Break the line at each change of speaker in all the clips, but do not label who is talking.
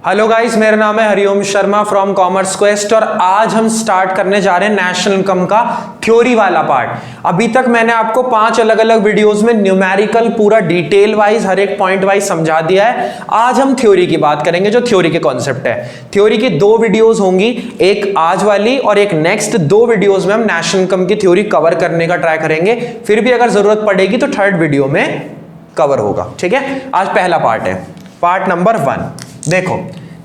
Hello guys, मेरा नाम है Hariom Sharma from commerce quest और आज हम स्टार्ट करने जा रहे हैं नेशनल इनकम का थ्योरी वाला पार्ट। अभी तक मैंने आपको 5 अलग अलग वीडियोस में न्यूमेरिकल पूरा डिटेल वाइज हर एक पॉइंट वाइज समझा दिया है। आज हम थ्योरी की बात करेंगे, जो थ्योरी के कॉन्सेप्ट है। थ्योरी की 2 वीडियोस होंगी, एक आज वाली और एक नेक्स्ट। 2 वीडियोस में हम नेशनल इनकम की थ्योरी कवर करने का ट्राई करेंगे, फिर भी अगर जरूरत पड़ेगी तो थर्ड वीडियो में कवर होगा। ठीक है, आज पहला पार्ट है, पार्ट नंबर 1। देखो,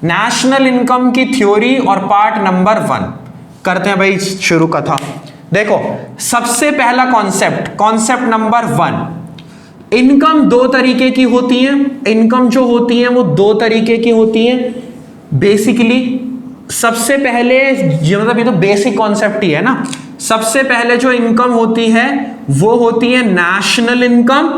नेशनल इनकम की थ्योरी और पार्ट नंबर 1 करते हैं भाई शुरू कथा। देखो, सबसे पहला कॉन्सेप्ट नंबर 1, इनकम 2 तरीके की होती है। इनकम जो होती है वो 2 तरीके की होती है बेसिकली। सबसे पहले मतलब ये तो बेसिक कॉन्सेप्ट ही है ना। सबसे पहले जो इनकम होती है वो होती है नेशनल इनकम,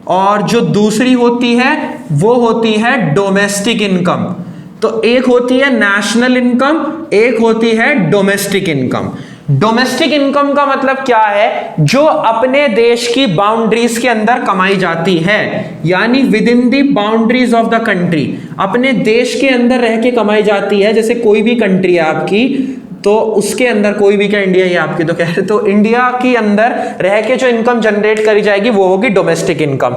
और जो दूसरी होती है वो होती है डोमेस्टिक इनकम। तो एक होती है नेशनल इनकम, एक होती है डोमेस्टिक इनकम। डोमेस्टिक इनकम का मतलब क्या है? जो अपने देश की बाउंड्रीज के अंदर कमाई जाती है, यानी with in the boundaries of the country, अपने देश के अंदर रह के कमाई जाती है। जैसे कोई भी कंट्री है आपकी, तो उसके अंदर, कोई भी क्या इंडिया ही आपकी तो कह रहे, तो इंडिया के अंदर रह के जो इनकम जनरेट करी जाएगी वो होगी डोमेस्टिक इनकम।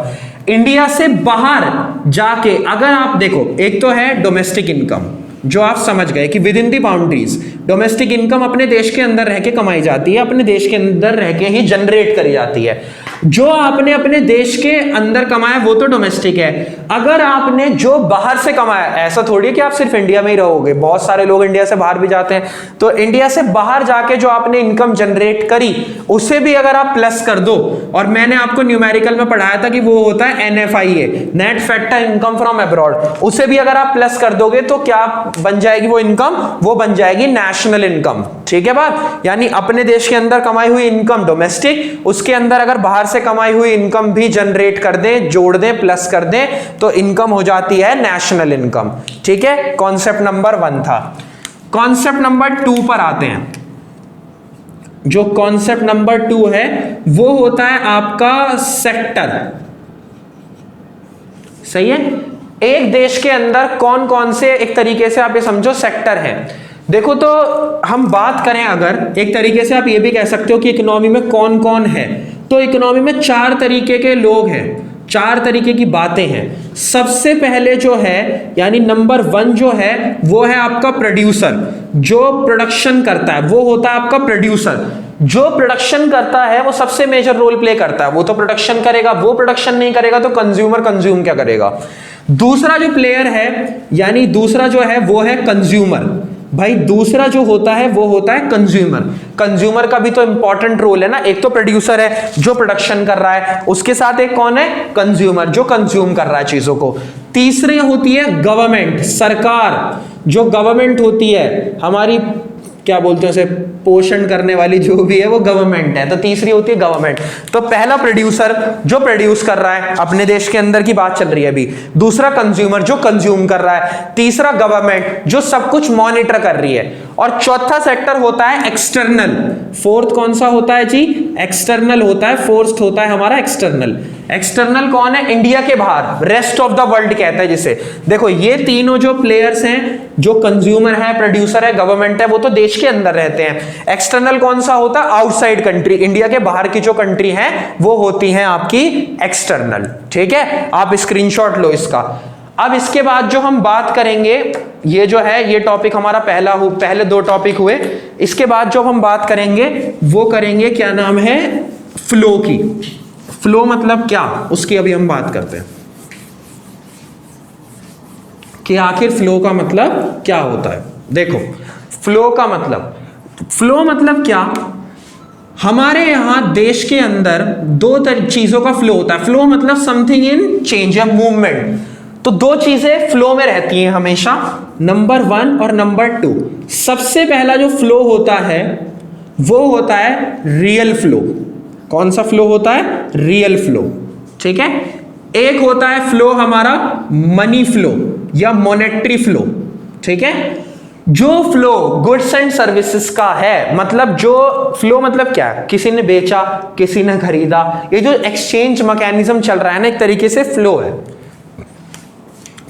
इंडिया से बाहर जाके अगर आप देखो, एक तो है डोमेस्टिक इनकम जो आप समझ गए कि with in the boundaries. Domestic income अपने देश के अंदर रह के कमाई जाती है, अपने देश के अंदर रह के ही जनरेट करी जाती है। जो आपने अपने देश के अंदर कमाया वो तो डोमेस्टिक है। अगर आपने जो बाहर से कमाया, ऐसा थोड़ी है कि आप सिर्फ इंडिया में ही रहोगे, बहुत सारे लोग इंडिया से बाहर भी जाते हैं। तो इंडिया से बाहर जाके जो आपने इनकम जनरेट करी उसे भी अगर आप प्लस कर दो, और मैंने आपको न्यूमेरिकल में पढ़ाया था कि वो होता है NFIA, net factor income from abroad, उसे भी अगर आप प्लस कर दोगे तो क्या बन जाएगी वो इनकम? वो बन जाएगी नेशनल इनकम। ठीक है बात? यानी अपने देश के अंदर कमाई हुई इनकम डोमेस्टिक, उसके अंदर अगर बाहर से कमाई हुई इनकम भी जनरेट कर दें, जोड़ दें, प्लस कर दें, तो इनकम हो जाती है नेशनल इनकम। ठीक है, कॉन्सेप्ट नंबर 1 था। कॉन्सेप्ट नंबर 2 पर आते हैं। जो कॉन्सेप्ट नंबर 2 है वो होता है आपका सेक्टर। सही है? एक देश के अंदर कौन कौन से, एक तरीके से आप ये समझो, सेक्टर है। देखो, तो हम बात करें अगर, एक तरीके से आप ये भी कह सकते हो कि इकोनॉमी में कौन कौन है, तो इकोनॉमी में 4 तरीके के लोग हैं, 4 तरीके की बातें हैं। सबसे पहले जो है, यानी नंबर 1 जो है वो है आपका प्रोड्यूसर। जो प्रोडक्शन करता है वो होता है आपका प्रोड्यूसर। जो प्रोडक्शन करता है वो सबसे मेजर रोल प्ले करता है। वो तो प्रोडक्शन करेगा, वो प्रोडक्शन नहीं करेगा तो कंज्यूमर कंज्यूम क्या करेगा? दूसरा जो प्लेयर है, यानी दूसरा जो है वो है कंज्यूमर। भाई दूसरा जो होता है वो होता है कंज्यूमर। कंज्यूमर का भी तो इंपॉर्टेंट रोल है ना। एक तो प्रोड्यूसर है जो प्रोडक्शन कर रहा है, उसके साथ एक कौन है? कंज्यूमर, जो कंज्यूम कर रहा है चीजों को। तीसरी होती है गवर्नमेंट, सरकार। जो गवर्नमेंट होती है हमारी, क्या बोलते हैं उसे, पोषण करने वाली जो भी है वो गवर्नमेंट है। तो तीसरी होती है गवर्नमेंट। तो पहला प्रोड्यूसर जो प्रोड्यूस कर रहा है, अपने देश के अंदर की बात चल रही है अभी। दूसरा कंज्यूमर जो कंज्यूम कर रहा है। तीसरा गवर्नमेंट जो सब कुछ मॉनिटर कर रही है। और चौथा सेक्टर होता है एक्सटर्नल। फोर्थ कौन सा होता है जी? एक्सटर्नल होता है। फोर्थ होता है हमारा एक्सटर्नल। एक्सटर्नल कौन है? इंडिया के बाहर, रेस्ट ऑफ द वर्ल्ड कहते हैं जिसे। देखो, ये तीनों जो प्लेयर्स हैं, जो कंज्यूमर है, प्रोड्यूसर है, गवर्नमेंट है, वो तो देश के अंदर रहते हैं। एक्सटर्नल कौन सा होता है? आउटसाइड कंट्री, इंडिया के बाहर की जो कंट्री है वो होती हैं आपकी एक्सटर्नल। ठीक है, आप स्क्रीनशॉट लो इसका। अब इसके बाद जो हम बात करेंगे, ये जो है ये टॉपिक हमारा पहले 2 टॉपिक हुए। इसके बाद जो हम बात करेंगे वो करेंगे, क्या नाम है, फ्लो की। फ्लो मतलब क्या, उसकी अभी हम बात करते हैं कि आखिर फ्लो का मतलब क्या होता है। देखो, फ्लो मतलब क्या? हमारे यहां देश के अंदर 2 चीजों का फ्लो होता है। फ्लो मतलब समथिंग इन चेंज या मूवमेंट। तो 2 चीजें फ्लो में रहती हैं हमेशा, नंबर 1 और नंबर 2। सबसे पहला जो फ्लो होता है वो होता है रियल फ्लो। कौन सा फ्लो होता है? Real flow. ठीक है। एक होता है फ्लो हमारा मनी फ्लो या मॉनेटरी फ्लो। ठीक है। जो फ्लो गुड्स एंड सर्विसेज का है, मतलब जो फ्लो मतलब क्या है? किसी ने बेचा, किसी ने खरीदा, ये जो एक्सचेंज मैकेनिज्म चल रहा है ना, एक तरीके से फ्लो है।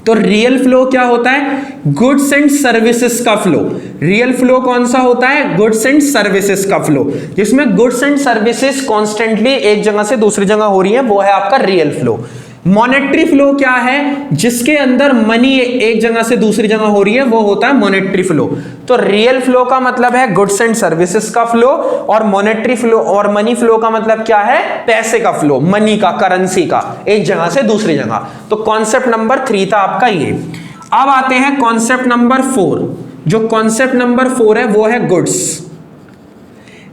तो रियल फ्लो क्या होता है? गुड्स एंड सर्विसेज का फ्लो। रियल फ्लो कौन सा होता है? गुड्स एंड सर्विसेज का फ्लो, जिसमें गुड्स एंड सर्विसेज कॉन्स्टेंटली एक जगह से दूसरी जगह हो रही है, वो है आपका रियल फ्लो। मॉनेटरी फ्लो क्या है? जिसके अंदर मनी एक जगह से दूसरी जगह हो रही है, वो होता है मॉनेटरी फ्लो। तो रियल फ्लो का मतलब है गुड्स एंड सर्विसेज का फ्लो, और मॉनेटरी फ्लो और मनी फ्लो का मतलब क्या है? पैसे का फ्लो, मनी का, करेंसी का, एक जगह से दूसरी जगह। तो कॉन्सेप्ट नंबर 3 था आपका ये। अब आते हैं कॉन्सेप्ट नंबर 4। जो कॉन्सेप्ट नंबर 4 है वो है गुड्स।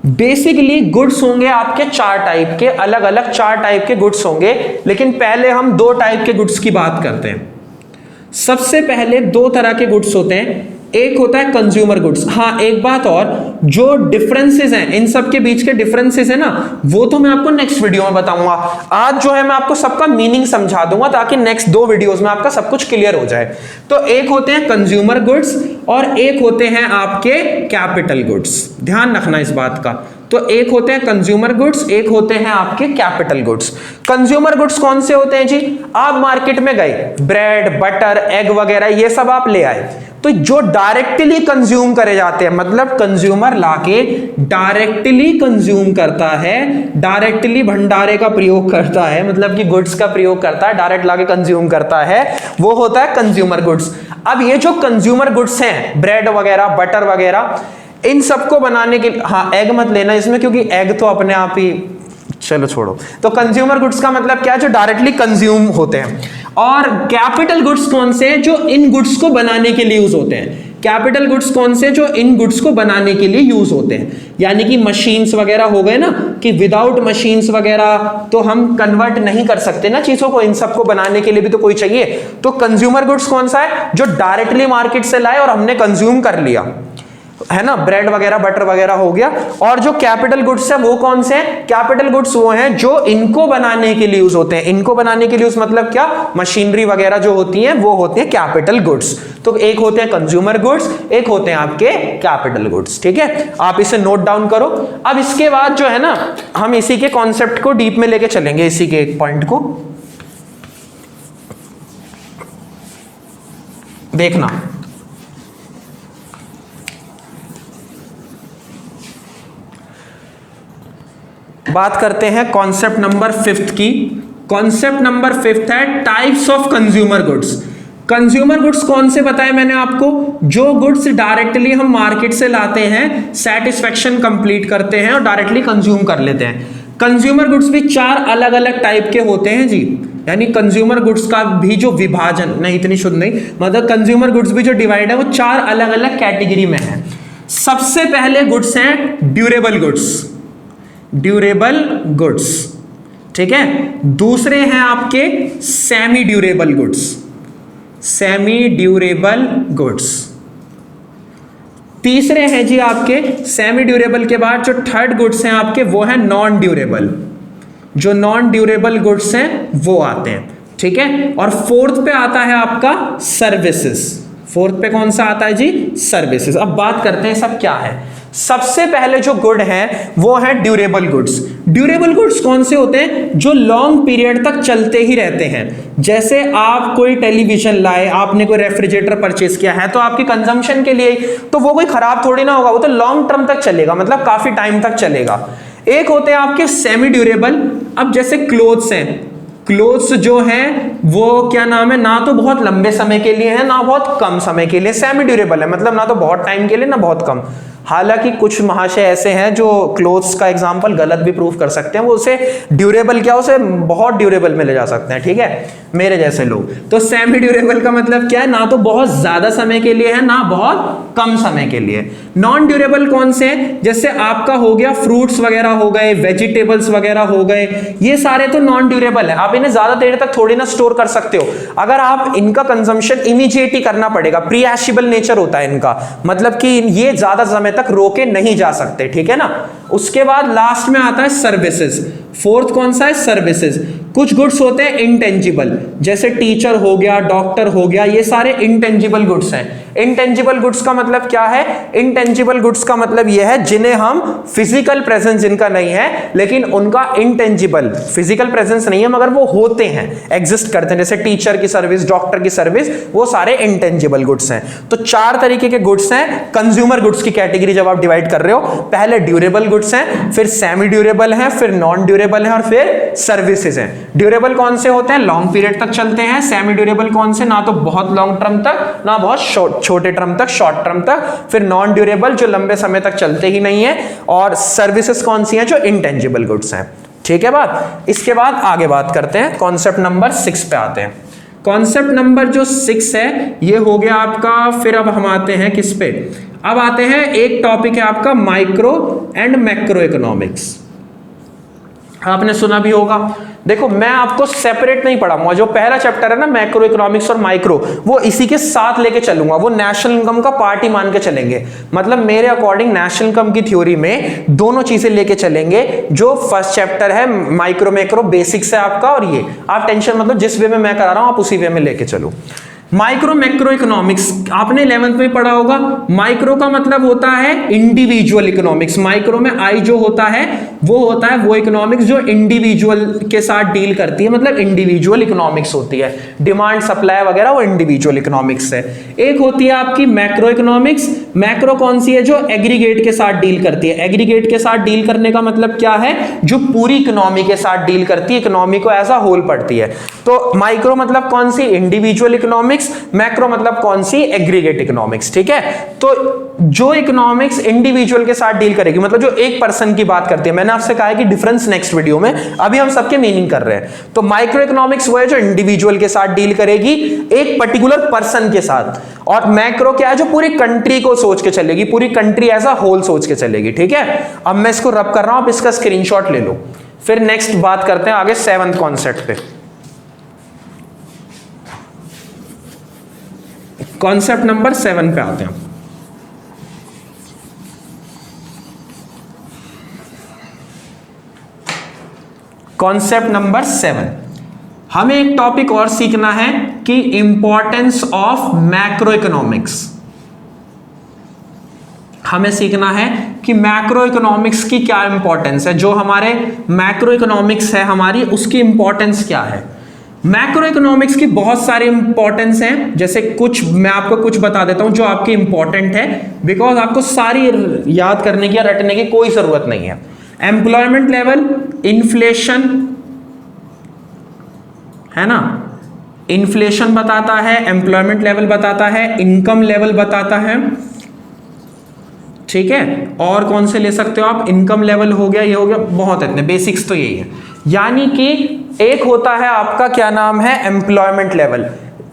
बेसिकली गुड्स होंगे आपके 4 टाइप के, अलग अलग 4 टाइप के गुड्स होंगे, लेकिन पहले हम 2 टाइप के गुड्स की बात करते हैं। सबसे पहले 2 तरह के गुड्स होते हैं, एक होता है कंज्यूमर गुड्स। हाँ, एक बात और, जो डिफरेंसेस हैं, इन सब के बीच के डिफरेंसेस है ना, वो तो मैं आपको नेक्स्ट वीडियो में बताऊंगा। आज जो है मैं आपको सबका मीनिंग समझा दूंगा, ताकि नेक्स्ट 2 वीडियोस में आपका सब कुछ क्लियर हो जाए। तो एक होते हैं कंज्यूमर गुड्स और एक होते हैं आपके कैपिटल गुड्स। ध्यान रखना इस बात का। तो एक होते हैं कंज्यूमर गुड्स, एक होते हैं आपके कैपिटल गुड्स। कंज्यूमर गुड्स कौन से होते हैं जी? आप मार्केट में गए, ब्रेड, बटर, एग वगैरह ये सब आप ले आए, तो जो डायरेक्टली कंज्यूम करे जाते हैं, मतलब कंज्यूमर लाके डायरेक्टली कंज्यूम करता है, डायरेक्टली भंडारे का प्रयोग करता है, मतलब कि गुड्स का प्रयोग करता है, डायरेक्ट लाके कंज्यूम करता है, वो होता है कंज्यूमर गुड्स। अब ये जो कंज्यूमर गुड्स हैं, ब्रेड वगैरह, बटर वगैरह, इन सबको बनाने के लिए, हाँ एग मत लेना इसमें, क्योंकि एग तो अपने आप ही, चलो छोड़ो। तो कंज्यूमर गुड्स का मतलब क्या है? जो डायरेक्टली कंज्यूम होते हैं। और कैपिटल गुड्स कौन से हैं? जो इन गुड्स को बनाने के लिए यूज होते हैं। कैपिटल गुड्स कौन से? जो इन गुड्स को बनाने के लिए यूज होते हैं, यानी कि मशीन्स वगैरह हो गए ना, कि विदाउट मशीन्स वगैरह तो हम कन्वर्ट नहीं कर सकते ना चीजों को, इन सबको बनाने के लिए भी तो कोई चाहिए। तो कंज्यूमर गुड्स कौन सा है? जो डायरेक्टली मार्केट से लाए और हमने कंज्यूम कर लिया, है ना, ब्रेड वगैरह, बटर वगैरह हो गया। और जो कैपिटल गुड्स है वो कौन से हैं? कैपिटल गुड्स वो हैं जो इनको बनाने के लिए यूज होते हैं। इनको बनाने के लिए यूज मतलब क्या? मशीनरी वगैरह जो होती हैं वो होती हैं कैपिटल गुड्स। तो एक होते हैं कंज्यूमर गुड्स, एक होते हैं आपके कैपिटल गुड्स। ठीक है, आप इसे नोट डाउन करो। अब इसके बाद जो है ना, हम इसी के कॉन्सेप्ट को डीप में लेके चलेंगे, इसी के एक पॉइंट को देखना। बात करते हैं कॉन्सेप्ट नंबर 5 की। कॉन्सेप्ट नंबर 5 है types of consumer goods. Consumer goods कौन से बताए मैंने आपको? जो गुड्स डायरेक्टली हम मार्केट से लाते हैं, सेटिस्फेक्शन कंप्लीट करते हैं और डायरेक्टली कंज्यूम कर लेते हैं। कंज्यूमर गुड्स भी 4 अलग अलग टाइप के होते हैं जी, यानी कंज्यूमर गुड्स का भी जो विभाजन, नहीं इतनी शुद्ध नहीं, मतलब कंज्यूमर गुड्स भी जो डिवाइड है वो 4 अलग अलग कैटेगरी में है। सबसे पहले गुड्स हैं ड्यूरेबल गुड्स, ड्यूरेबल गुड्स, ठीक है। दूसरे हैं आपके semi durable goods, semi durable goods. तीसरे हैं जी आपके सेमी ड्यूरेबल के बाद जो थर्ड गुड्स हैं आपके वो है नॉन ड्यूरेबल, जो नॉन ड्यूरेबल गुड्स हैं वो आते हैं, ठीक है। और फोर्थ पे आता है आपका सर्विसेज। फोर्थ पे कौन सा आता है जी? सर्विसेज। अब बात करते हैं सब क्या है। सबसे पहले जो गुड है वो है ड्यूरेबल गुड्स। ड्यूरेबल गुड्स कौन से होते हैं? जो लॉन्ग पीरियड तक चलते ही रहते हैं। जैसे आप कोई टेलीविजन लाए, आपने कोई रेफ्रिजरेटर परचेस किया है तो आपके कंजम्पशन के लिए, तो वो कोई खराब थोड़ी ना होगा, वो तो लॉन्ग टर्म तक चलेगा, मतलब काफी टाइम तक चलेगा। एक होते हैं आपके सेमी ड्यूरेबल। अब जैसे क्लोथ्स हैं, क्लोथ्स जो हैं वो क्या नाम है, ना तो बहुत लंबे समय के लिए है ना बहुत कम समय के लिए, सेमी ड्यूरेबल है, मतलब ना तो बहुत टाइम के लिए ना बहुत कम। हालांकि कुछ महाशय ऐसे हैं जो क्लोथ्स का एग्जांपल गलत भी प्रूफ कर सकते हैं, वो उसे ड्यूरेबल क्या, उसे बहुत ड्यूरेबल में ले जा सकते हैं, ठीक है, मेरे जैसे लोग। तो सेमी ड्यूरेबल का मतलब क्या है? ना तो बहुत ज्यादा समय के लिए है ना बहुत कम समय के लिए। नॉन ड्यूरेबल कौन से हैं? जैसे आपका हो गया फ्रूट्स वगैरह हो गए, वेजिटेबल्स वगैरह हो गए, ये सारे तो नॉन ड्यूरेबल है, आप इन्हें ज्यादा देर तक थोड़ी ना स्टोर कर सकते हो। अगर आप इनका कंजम्पशन इमीडिएट ही करना पड़ेगा, प्रीएशेबल नेचर होता है इनका, मतलब कि ये ज्यादा समय तक रोके नहीं जा सकते, ठीक है ना। उसके बाद लास्ट में आता है सर्विसेज। फोर्थ कौन सा है? सर्विसेज। कुछ गुड्स होते हैं इंटेंजिबल, जैसे टीचर हो गया, डॉक्टर हो गया, ये सारे इंटेंजिबल गुड्स हैं। इनटेंजिबल गुड्स का मतलब क्या है? इनटेंजिबल गुड्स का मतलब यह है जिन्हें हम फिजिकल प्रेजेंस जिनका नहीं है लेकिन उनका इंटेंजिबल, फिजिकल प्रेजेंस नहीं है मगर वो होते हैं, एग्जिस्ट करते हैं, जैसे टीचर की सर्विस, डॉक्टर की सर्विस, वो सारे इंटेंजिबल गुड्स हैं। तो 4 तरीके के गुड्स हैं कंज्यूमर गुड्स की कैटेगरी जब आप डिवाइड कर रहे हो। पहले ड्यूरेबल गुड्स हैं, फिर सेमी ड्यूरेबल हैं, फिर नॉन ड्यूरेबल हैं और फिर सर्विसेज हैं। ड्यूरेबल कौन से होते हैं? लॉन्ग पीरियड तक चलते हैं। सेमी ड्यूरेबल कौन से? ना तो बहुत लॉन्ग टर्म तक ना बहुत छोटे टर्म तक, शॉर्ट टर्म तक। फिर नॉन ड्यूरेबल जो लंबे समय तक चलते ही नहीं है, और सर्विसेज कौन सी हैं? जो इंटेंजिबल गुड्स हैं। ठीक है बात। इसके बाद आगे बात करते हैं, कॉन्सेप्ट नंबर 6 पे आते हैं। कॉन्सेप्ट नंबर जो 6 है ये हो गया आपका। फिर अब हम आते हैं किस पे? अब आते हैं, एक टॉपिक है आपका माइक्रो एंड मैक्रो इकोनॉमिक्स। आपने सुना भी होगा। देखो मैं आपको सेपरेट नहीं पढ़ाऊंगा, जो पहला चैप्टर है ना मैक्रो इकोनॉमिक्स और माइक्रो, वो इसी के साथ लेके चलूंगा, वो नेशनल इनकम का पार्ट ही मान के चलेंगे। मतलब मेरे अकॉर्डिंग नेशनल इनकम की थ्योरी में दोनों चीजें लेके चलेंगे। जो फर्स्ट चैप्टर है माइक्रो मैक्रो बेसिक्स है आपका, और ये आप टेंशन मतलब जिस वे में मैं करा रहा हूं आप उसी वे में लेके चलो। माइक्रो मैक्रो इकोनॉमिक्स आपने 11th में पढ़ा होगा। माइक्रो का मतलब होता है इंडिविजुअल इकोनॉमिक्स। माइक्रो में आई जो होता है वो इकोनॉमिक्स जो इंडिविजुअल के साथ डील करती है, मतलब इंडिविजुअल इकोनॉमिक्स होती है। डिमांड सप्लाई वगैरह वो इंडिविजुअल इकोनॉमिक्स है। एक होती है आपकी मैक्रो इकोनॉमिक्स। मैक्रो कौन सी है? जो एग्रीगेट के साथ डील करती है। एग्रीगेट के साथ डील करने का मतलब क्या है? जो पूरी इकोनॉमी के साथ डील करती है, इकोनॉमी को एज अ होल पढ़ती है। तो माइक्रो मतलब कौन सी? Individual economics. मैक्रो मतलब कौन सी? Aggregate economics. ठीक है। तो जो इकोनॉमिक्स इंडिविजुअल के साथ डील करेगी, मतलब जो एक पर्सन की बात करती है, मैंने आपसे कहा है कि डिफरेंस नेक्स्ट वीडियो में, अभी हम सबके मीनिंग कर रहे हैं। तो माइक्रो इकोनॉमिक्स वो है जो इंडिविजुअल के साथ डील करेगी, एक पर्टिकुलर पर्सन के साथ। और मैक्रो क्या है? जो पूरी कंट्री को सोच के चलेगी, पूरी कंट्री एज अ होल सोच के चलेगी। ठीक है। अब मैं इसको रब कर रहा हूं, आप इसका स्क्रीनशॉट ले लो। फिर नेक्स्ट बात करते हैं आगे 7th कॉन्सेप्ट पे। कॉन्सेप्ट नंबर 7 पे आते हैं। कॉन्सेप्ट नंबर 7, हमें एक टॉपिक और सीखना है कि इंपॉर्टेंस ऑफ मैक्रो इकोनॉमिक्स। हमें सीखना है कि मैक्रो इकोनॉमिक्स की क्या इंपॉर्टेंस है, जो हमारे मैक्रो इकोनॉमिक्स है हमारी, उसकी इंपॉर्टेंस क्या है। मैक्रो इकोनॉमिक्स की बहुत सारी इंपॉर्टेंस हैं, जैसे कुछ मैं आपको कुछ बता देता हूं जो आपकी इंपॉर्टेंट है, बिकॉज आपको सारी याद करने की या रटने की कोई जरूरत नहीं है। एम्प्लॉयमेंट लेवल, इन्फ्लेशन है ना, इन्फ्लेशन बताता है, एम्प्लॉयमेंट लेवल बताता है, इनकम लेवल बताता है। ठीक है। और कौन से ले सकते हो आप? इनकम लेवल हो गया, ये हो गया, बहुत इतने बेसिक्स तो यही है। यानी कि एक होता है आपका क्या नाम है? Employment level.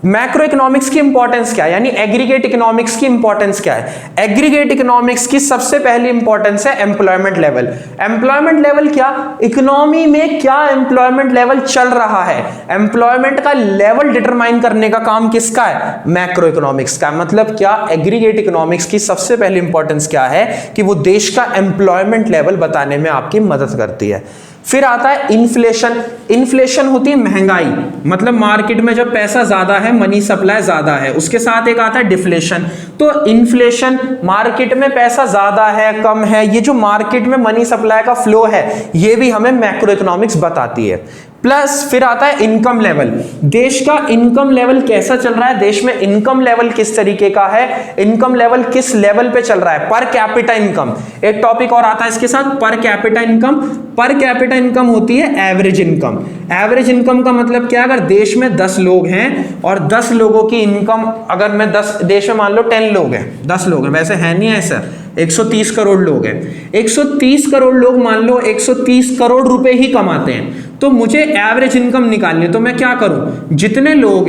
मैक्रो इकोनॉमिक्स की इंपॉर्टेंस क्या है, यानी एग्रीगेट इकोनॉमिक्स की इंपॉर्टेंस क्या है? एग्रीगेट इकोनॉमिक्स की सबसे पहली इंपॉर्टेंस है एम्प्लॉयमेंट लेवल। एम्प्लॉयमेंट लेवल क्या? इकोनॉमी में क्या एम्प्लॉयमेंट लेवल चल रहा है, एम्प्लॉयमेंट का लेवल डिटरमाइन करने का काम किसका है? मैक्रो इकोनॉमिक्स का। मतलब क्या? एग्रीगेट इकोनॉमिक्स की सबसे पहली इंपॉर्टेंस क्या है कि वो देश का एम्प्लॉयमेंट लेवल बताने में आपकी मदद करती है। फिर आता है इन्फ्लेशन। इन्फ्लेशन होती है महंगाई, मतलब मार्केट में जब पैसा ज्यादा है, मनी सप्लाई ज्यादा है। उसके साथ एक आता है डिफ्लेशन। तो इन्फ्लेशन, मार्केट में पैसा ज्यादा है कम है, ये जो मार्केट में मनी सप्लाई का फ्लो है, ये भी हमें मैक्रो इकोनॉमिक्स बताती है। प्लस फिर आता है इनकम लेवल। देश का इनकम लेवल कैसा चल रहा है, देश में इनकम लेवल किस तरीके का है, इनकम लेवल किस लेवल पे चल रहा है, पर कैपिटा इनकम। एक टॉपिक और आता है इसके साथ, per capita income. Per capita income होती है एवरेज इनकम। एवरेज इनकम का मतलब क्या? अगर देश में 10 लोग हैं और 10 लोगों की इनकम, अगर मैं 10 देश में मान लो 10 लोग हैं, 10 लोग हैं, वैसे है नहीं ऐसा, 130 करोड़ लोग हैं, 130 करोड़ लोग मान लो 130 करोड़ रुपए ही कमाते हैं, तो मुझे एवरेज इनकम निकालनी है। तो मैं क्या करूं? जितने लोग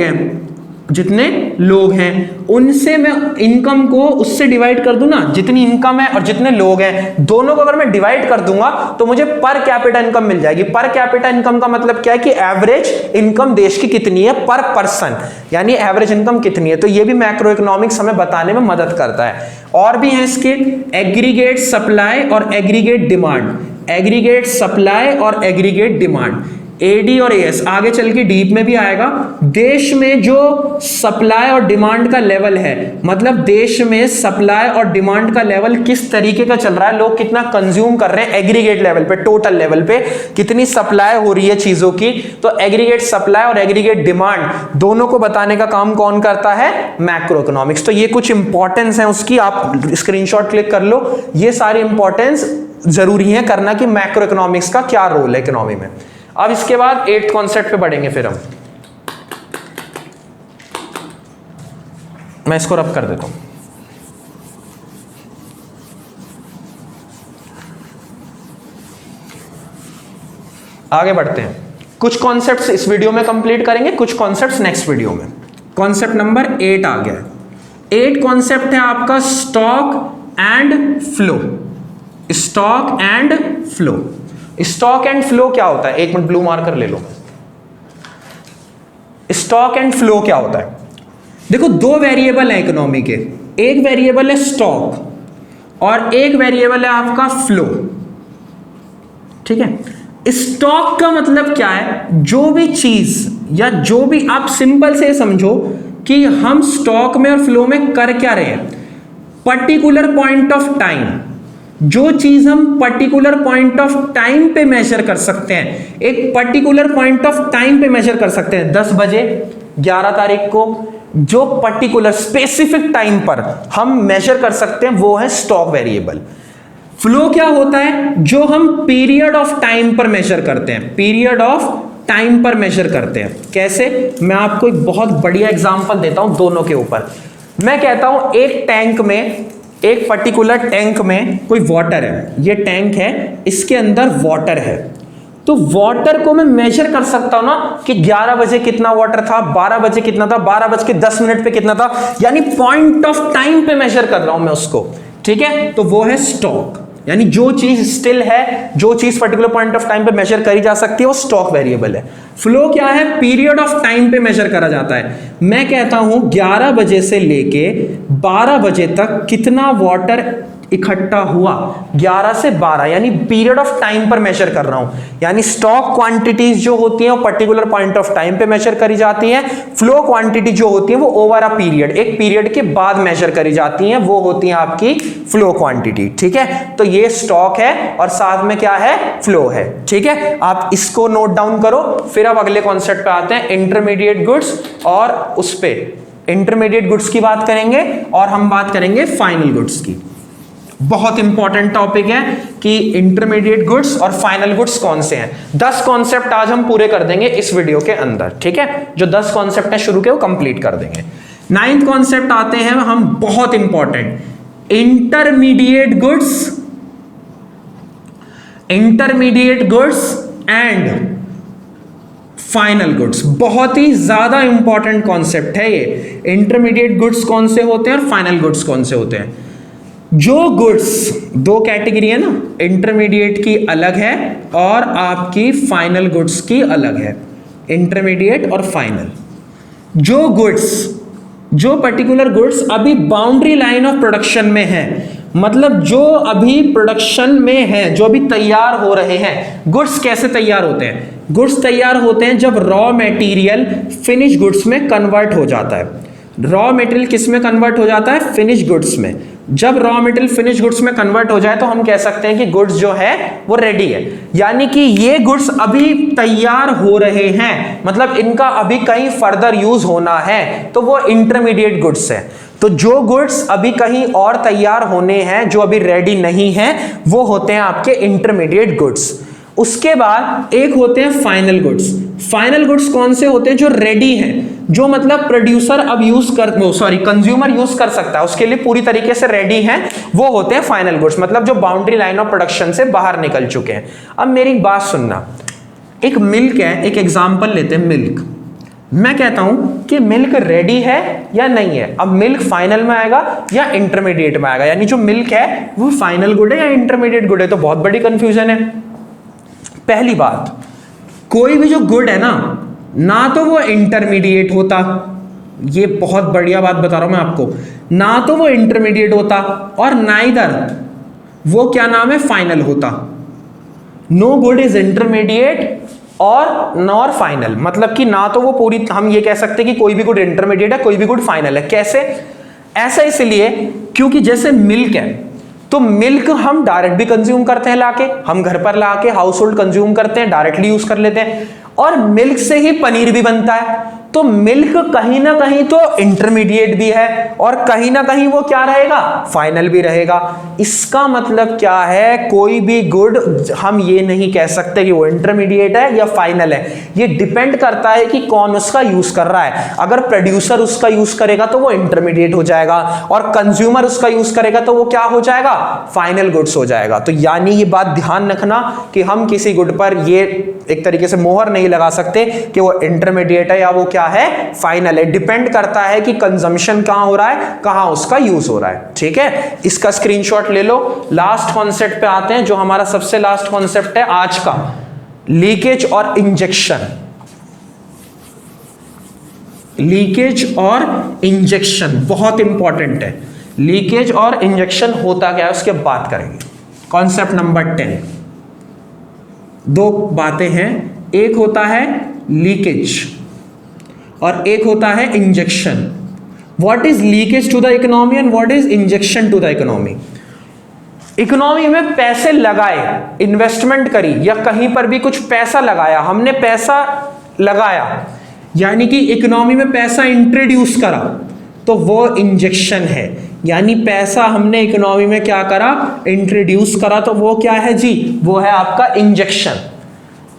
हैं उनसे मैं इनकम को उससे डिवाइड कर दूं ना, जितनी इनकम है और जितने लोग हैं दोनों को अगर मैं डिवाइड कर दूंगा तो मुझे पर कैपिटा इनकम मिल जाएगी। पर कैपिटा इनकम का मतलब क्या है कि एवरेज इनकम देश की कितनी है पर पर्सन, यानी एवरेज इनकम कितनी है। तो ये भी मैक्रो इकोनॉमिक्स हमें बताने में मदद करता है। और भी है इसके, एग्रीगेट सप्लाई और एग्रीगेट डिमांड। एग्रीगेट सप्लाई और एग्रीगेट डिमांड, एडी और एएस आगे चल के डीप में भी आएगा। देश में जो सप्लाई और डिमांड का लेवल है, मतलब देश में सप्लाई और डिमांड का लेवल किस तरीके का चल रहा है, लोग कितना कंज्यूम कर रहे हैं एग्रीगेट लेवल पे, टोटल लेवल पे कितनी सप्लाई हो रही है चीजों की, तो एग्रीगेट सप्लाई और एग्रीगेट डिमांड दोनों को बताने का काम कौन करता है, मैक्रो इकोनॉमिक्स। तो ये कुछ इंपॉर्टेंस है उसकी, आप स्क्रीनशॉट क्लिक कर लो, ये सारी इंपॉर्टेंस जरूरी है करना कि मैक्रो इकोनॉमिक्स का क्या रोल है इकोनॉमी में। अब इसके बाद 8th कॉन्सेप्ट पे बढ़ेंगे फिर हम। मैं इसको रब कर देता हूं। आगे बढ़ते हैं, कुछ कॉन्सेप्ट्स इस वीडियो में कंप्लीट करेंगे, कुछ कॉन्सेप्ट्स नेक्स्ट वीडियो में। कॉन्सेप्ट नंबर 8 आ गया। 8 कॉन्सेप्ट है आपका stock and flow. Stock and flow. Stock and flow क्या होता है, एक मिनट ब्लू मार्कर ले लो। स्टॉक एंड फ्लो क्या होता है, देखो दो वेरिएबल है इकोनॉमी के, एक वेरिएबल है स्टॉक और एक वेरिएबल है आपका फ्लो। ठीक है, स्टॉक का मतलब क्या है, जो भी चीज या जो भी, आप सिंपल से समझो कि हम स्टॉक में और फ्लो में कर क्या रहे हैं, पर्टिकुलर पॉइंट ऑफ टाइम, जो चीज हम पर्टिकुलर पॉइंट ऑफ टाइम पे मेजर कर सकते हैं, एक पर्टिकुलर पॉइंट ऑफ टाइम पे मेजर कर सकते हैं, 10 बजे 11 तारीख को जो पर्टिकुलर स्पेसिफिक टाइम पर हम मेजर कर सकते हैं, वो है स्टॉक वेरिएबल। फ्लो क्या होता है, जो हम पीरियड ऑफ टाइम पर मेजर करते हैं, पीरियड ऑफ टाइम पर मेजर करते हैं। कैसे, मैं आपको एक बहुत बढ़िया एग्जांपल देता हूं दोनों के ऊपर। मैं कहता हूं एक टैंक में, एक पर्टिकुलर टैंक में कोई वाटर है, ये टैंक है, इसके अंदर वाटर है, तो वाटर को मैं मेजर कर सकता हूं ना कि 11 बजे कितना वाटर था, 12 बजे कितना था, 12:10 पे कितना था, यानी पॉइंट ऑफ टाइम पे मेजर कर रहा हूं मैं उसको। ठीक है, तो वो है स्टॉक, यानी जो चीज स्टिल है, जो चीज पर्टिकुलर पॉइंट ऑफ टाइम पे मेजर करी जा सकती है, वो स्टॉक वेरिएबल है। फ्लो क्या है, पीरियड ऑफ टाइम पे मेजर करा जाता है। मैं कहता हूं 11 बजे से लेके 12 बजे तक कितना वाटर इकट्ठा हुआ, 11 से 12, यानी पीरियड ऑफ टाइम पर मेजर कर रहा हूं। यानी स्टॉक क्वांटिटीज जो होती हैं वो पर्टिकुलर पॉइंट ऑफ टाइम पे मेजर करी जाती हैं, फ्लो क्वांटिटी जो होती है वो ओवर अ पीरियड, एक पीरियड के बाद मेजर करी जाती हैं, वो होती हैं आपकी फ्लो क्वांटिटी। ठीक है, तो ये स्टॉक है और साथ में क्या है, फ्लो है। ठीक है, आप इसको नोट डाउन करो। फिर अब अगले कॉन्सेप्ट पे आते हैं, इंटरमीडिएट गुड्स, और उस पे इंटरमीडिएट गुड्स की बात करेंगे और हम बात करेंगे फाइनल गुड्स की। बहुत इंपॉर्टेंट टॉपिक है कि इंटरमीडिएट गुड्स और फाइनल गुड्स कौन से हैं। 10 कॉन्सेप्ट आज हम पूरे कर देंगे इस वीडियो के अंदर। ठीक है, जो 10 कॉन्सेप्ट है शुरू के वो कंप्लीट कर देंगे। 9th कॉन्सेप्ट आते हैं हम, बहुत important, intermediate goods, intermediate goods and final goods. बहुत ही ज्यादा इंपॉर्टेंट कॉन्सेप्ट है ये। इंटरमीडिएट गुड्स कौन से होते हैं और फाइनल गुड्स कौन से होते हैं। जो गुड्स, दो कैटेगरी है ना, इंटरमीडिएट की अलग है और आपकी फाइनल गुड्स की अलग है, इंटरमीडिएट और फाइनल। जो गुड्स, जो पर्टिकुलर गुड्स अभी बाउंड्री लाइन ऑफ प्रोडक्शन में है, मतलब जो अभी प्रोडक्शन में है, जो अभी तैयार हो रहे हैं। गुड्स कैसे तैयार होते हैं, गुड्स तैयार होते हैं जब रॉ मटेरियल फिनिश गुड्स में कन्वर्ट हो जाता है। रॉ मटेरियल किस में कन्वर्ट हो जाता है, फिनिश गुड्स में। जब रॉ मटेरियल फिनिश गुड्स में कन्वर्ट हो जाए तो हम कह सकते हैं कि गुड्स जो है वो रेडी है, यानी कि ये गुड्स अभी तैयार हो रहे हैं, मतलब इनका अभी कहीं फर्दर यूज होना है, तो वो इंटरमीडिएट गुड्स है। तो जो गुड्स अभी कहीं और तैयार होने हैं, जो अभी रेडी नहीं है, वो होते हैं आपके इंटरमीडिएट गुड्स। उसके बाद एक होते हैं फाइनल गुड्स। फाइनल गुड्स कौन से होते हैं, जो रेडी हैं, जो मतलब प्रोड्यूसर अब यूज कर, कंज्यूमर यूज कर सकता है, उसके लिए पूरी तरीके से रेडी हैं, वो होते हैं फाइनल गुड्स, मतलब जो बाउंड्री लाइन ऑफ प्रोडक्शन से बाहर निकल चुके हैं। अब मेरी बात सुनना, एक मिल्क है, एक एग्जांपल लेते हैं मिल्क। मैं कहता हूं कि मिल्क रेडी है या नहीं है। अब मिल्क फाइनल में आएगा या इंटरमीडिएट में आएगा, यानी जो मिल्क है वो फाइनल गुड है या इंटरमीडिएट गुड है, तो बहुत बड़ी कंफ्यूजन है। पहली बात, कोई भी जो गुड है ना तो वो इंटरमीडिएट होता, ये बहुत बढ़िया बात बता रहा हूं मैं आपको, ना तो वो इंटरमीडिएट होता और ना इधर वो क्या नाम है, फाइनल होता। नो गुड इज इंटरमीडिएट और फाइनल, मतलब कि ना तो वो पूरी, हम ये कह सकते हैं कि कोई भी गुड इंटरमीडिएट है, कोई भी गुड फाइनल है। कैसे? ऐसा इसलिए क्योंकि जैसे मिल्क है, तो मिल्क हम डायरेक्ट भी कंज्यूम करते हैं, लाके हम घर पर लाके हाउस होल्ड कंज्यूम करते हैं, डायरेक्टली यूज कर लेते हैं, और मिल्क से ही पनीर भी बनता है। तो मिल्क कहीं ना कहीं तो इंटरमीडिएट भी है और कहीं ना कहीं वो क्या रहेगा, फाइनल भी रहेगा। इसका मतलब क्या है, कोई भी गुड हम ये नहीं कह सकते कि वो इंटरमीडिएट है या फाइनल है, ये डिपेंड करता है कि कौन उसका यूज कर रहा है। अगर प्रोड्यूसर उसका यूज करेगा तो वो इंटरमीडिएट हो जाएगा, और कंज्यूमर उसका यूज करेगा तो वो क्या हो जाएगा, फाइनल गुड्स हो जाएगा। तो यानी ये बात ध्यान रखना कि हम किसी गुड पर ये एक तरीके से मोहर नहीं लगा सकते कि वो इंटरमीडिएट है या वो क्या है, फाइनल है। डिपेंड करता है कि कंजम्पशन कहां हो रहा है, कहां उसका यूज हो रहा है। ठीक है, इसका स्क्रीनशॉट ले लो। लास्ट कॉन्सेप्ट पे आते हैं, जो हमारा सबसे लास्ट कॉन्सेप्ट है आज का, लीकेज और इंजेक्शन। लीकेज और इंजेक्शन बहुत इंपॉर्टेंट है। लीकेज और इंजेक्शन होता क्या है उसके बात करेंगे। कॉन्सेप्ट नंबर 10, दो बातें हैं, एक होता है लीकेज और एक होता है injection. What is leakage to the economy and what is injection to the economy. Economy में पैसे लगाए, इन्वेस्टमेंट करी, या कहीं पर भी कुछ पैसा लगाया, हमने पैसा लगाया यानी कि इकोनॉमी में पैसा इंट्रोड्यूस करा, तो वो इंजेक्शन है। यानी पैसा हमने इकोनॉमी में क्या करा, इंट्रोड्यूस करा, तो वो क्या है जी, वो है आपका इंजेक्शन।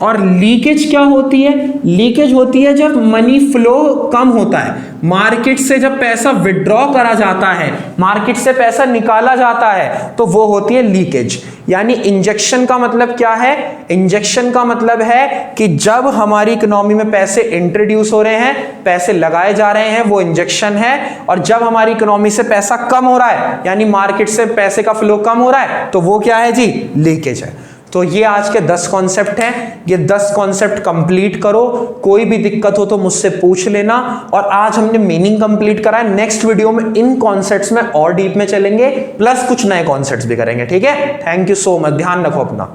और लीकेज क्या होती है? लीकेज होती है जब मनी फ्लो कम होता है, मार्केट से जब पैसा विड्रॉ करा जाता है, मार्केट से पैसा निकाला जाता है, तो वो होती है लीकेज। यानी इंजेक्शन का मतलब क्या है? इंजेक्शन का मतलब है कि जब हमारी इकोनॉमी में पैसे इंट्रोड्यूस हो रहे हैं, पैसे लगाए जा रहे हैं, वो इंजेक्शन है। और जब हमारी इकोनॉमी से पैसा कम हो रहा है, यानी मार्केट से पैसे का फ्लो कम हो रहा है, तो वो क्या है जी, लीकेज है। तो ये आज के 10 कॉन्सेप्ट हैं, ये 10 कॉन्सेप्ट कंप्लीट करो। कोई भी दिक्कत हो तो मुझसे पूछ लेना। और आज हमने मीनिंग कंप्लीट करा है, नेक्स्ट वीडियो में इन कॉन्सेप्ट्स में और डीप में चलेंगे, प्लस कुछ नए कॉन्सेप्ट्स भी करेंगे। ठीक है, थैंक यू सो मच, ध्यान रखो अपना।